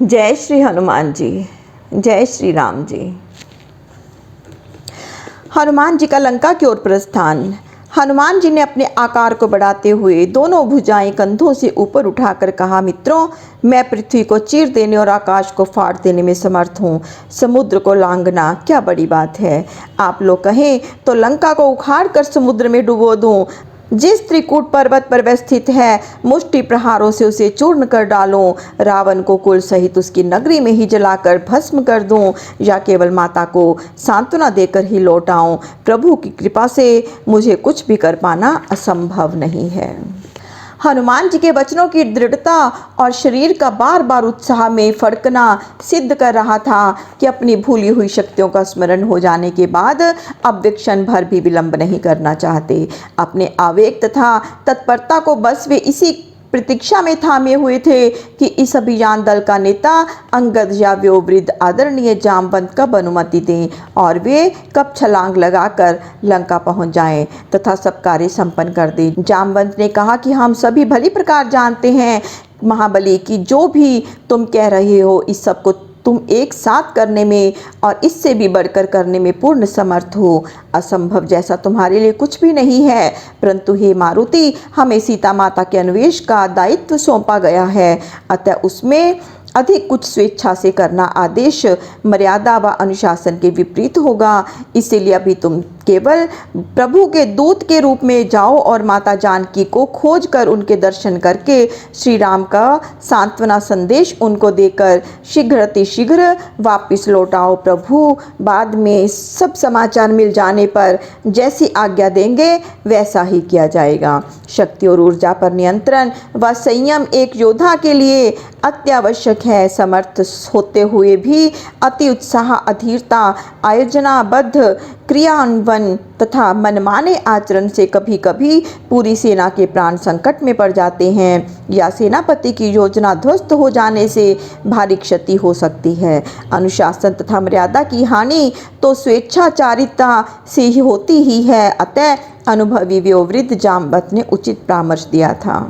जय श्री हनुमान जी। जय श्री राम जी। हनुमान जी का लंका की ओर प्रस्थान। हनुमान जी ने अपने आकार को बढ़ाते हुए दोनों भुजाएं कंधों से ऊपर उठाकर कहा, मित्रों, मैं पृथ्वी को चीर देने और आकाश को फाड़ देने में समर्थ हूँ। समुद्र को लांघना क्या बड़ी बात है। आप लोग कहें तो लंका को उखाड़ कर समुद्र में डुबो दूँ। जिस त्रिकूट पर्वत पर वह स्थित है, मुष्टि प्रहारों से उसे चूर्ण कर डालूं। रावण को कुल सहित उसकी नगरी में ही जलाकर भस्म कर दूं, या केवल माता को सांत्वना देकर ही लौट आऊं। प्रभु की कृपा से मुझे कुछ भी कर पाना असंभव नहीं है। हनुमान जी के वचनों की दृढ़ता और शरीर का बार बार उत्साह में फड़कना सिद्ध कर रहा था कि अपनी भूली हुई शक्तियों का स्मरण हो जाने के बाद अब वे क्षण भर भी विलंब नहीं करना चाहते। अपने आवेग तथा तत्परता को बस वे इसी प्रतीक्षा में थामे हुए थे कि इस अभियान दल का नेता अंगद या व्योवृद्ध आदरणीय जामवंत कब अनुमति दें और वे कब छलांग लगाकर लंका पहुंच जाएं तथा सब कार्य संपन्न कर दें। जामवंत ने कहा कि हम सभी भली प्रकार जानते हैं महाबली कि जो भी तुम कह रहे हो इस सब को तुम एक साथ करने में और इससे भी बढ़कर करने में पूर्ण समर्थ हो। असंभव जैसा तुम्हारे लिए कुछ भी नहीं है, परंतु हे मारुति, हमें सीता माता के अन्वेष का दायित्व सौंपा गया है, अतः उसमें अधिक कुछ स्वेच्छा से करना आदेश, मर्यादा व अनुशासन के विपरीत होगा। इसीलिए अभी तुम केवल प्रभु के दूत के रूप में जाओ और माता जानकी को खोज कर उनके दर्शन करके श्री राम का सांत्वना संदेश उनको देकर शीघ्र वापस लौट आओ। प्रभु बाद में सब समाचार मिल जाने पर जैसी आज्ञा देंगे वैसा ही किया जाएगा। शक्ति और ऊर्जा पर नियंत्रण व संयम एक योद्धा के लिए अत्यावश्यक है। समर्थ होते हुए भी अति उत्साह, अधीरता, आयोजनाबद्ध क्रियान्वयन तथा मनमाने आचरण से कभी कभी पूरी सेना के प्राण संकट में पड़ जाते हैं या सेनापति की योजना ध्वस्त हो जाने से भारी क्षति हो सकती है। अनुशासन तथा मर्यादा की हानि तो स्वेच्छाचारिता से ही होती ही है। अतः अनुभवी व्योवृद्ध जामवंत ने उचित परामर्श दिया था।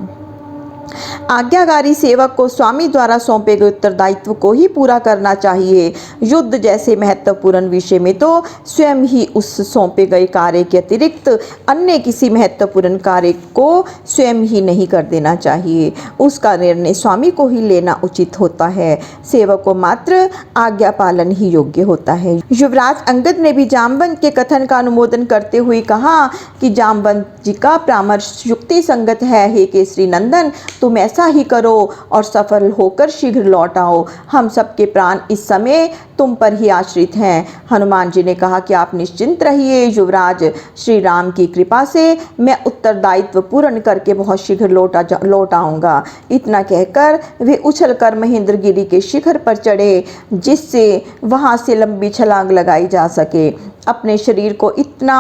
आज्ञाकारी सेवक को स्वामी द्वारा सौंपे गए उत्तरदायित्व को ही पूरा करना चाहिए। युद्ध जैसे महत्वपूर्ण विषय में तो स्वयं ही उस सौंपे गए कार्य के अतिरिक्त अन्य किसी महत्वपूर्ण कार्य को स्वयं ही नहीं कर देना चाहिए। उसका निर्णय स्वामी को ही लेना उचित होता है। सेवक को मात्र आज्ञा पालन ही योग्य होता है। युवराज अंगद ने भी जामवंत के कथन का अनुमोदन करते हुए कहा कि जामवंत जी का परामर्श युक्ति संगत है। हे केसरी नंदन, तुम ऐसा ही करो और सफल होकर शीघ्र लौट आओ। हम सबके प्राण इस समय तुम पर ही आश्रित हैं। हनुमान जी ने कहा कि आप निश्चिंत रहिए युवराज, श्री राम की कृपा से मैं उत्तरदायित्व पूर्ण करके बहुत शीघ्र लौट आऊँगा। इतना कहकर वे उछलकर महेंद्रगिरी के शिखर पर चढ़े, जिससे वहाँ से लंबी छलांग लगाई जा सके। अपने शरीर को इतना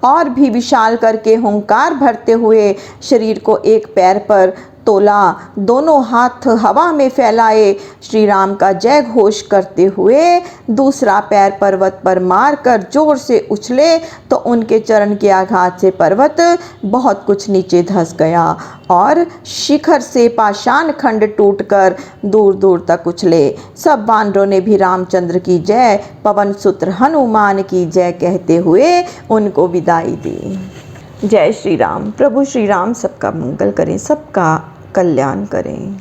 और भी विशाल करके हुंकार भरते हुए शरीर को एक पैर पर तोला, दोनों हाथ हवा में फैलाए, श्री राम का जय घोष करते हुए दूसरा पैर पर्वत पर मारकर जोर से उछले तो उनके चरण के आघात से पर्वत बहुत कुछ नीचे धंस गया और शिखर से पाषाण खंड टूटकर दूर दूर तक उछले। सब वानरों ने भी रामचंद्र की जय, पवन सुत्र हनुमान की जय कहते हुए उनको विदाई दी। जय श्री राम। प्रभु श्री राम सबका मंगल करें, सबका कल्याण करें।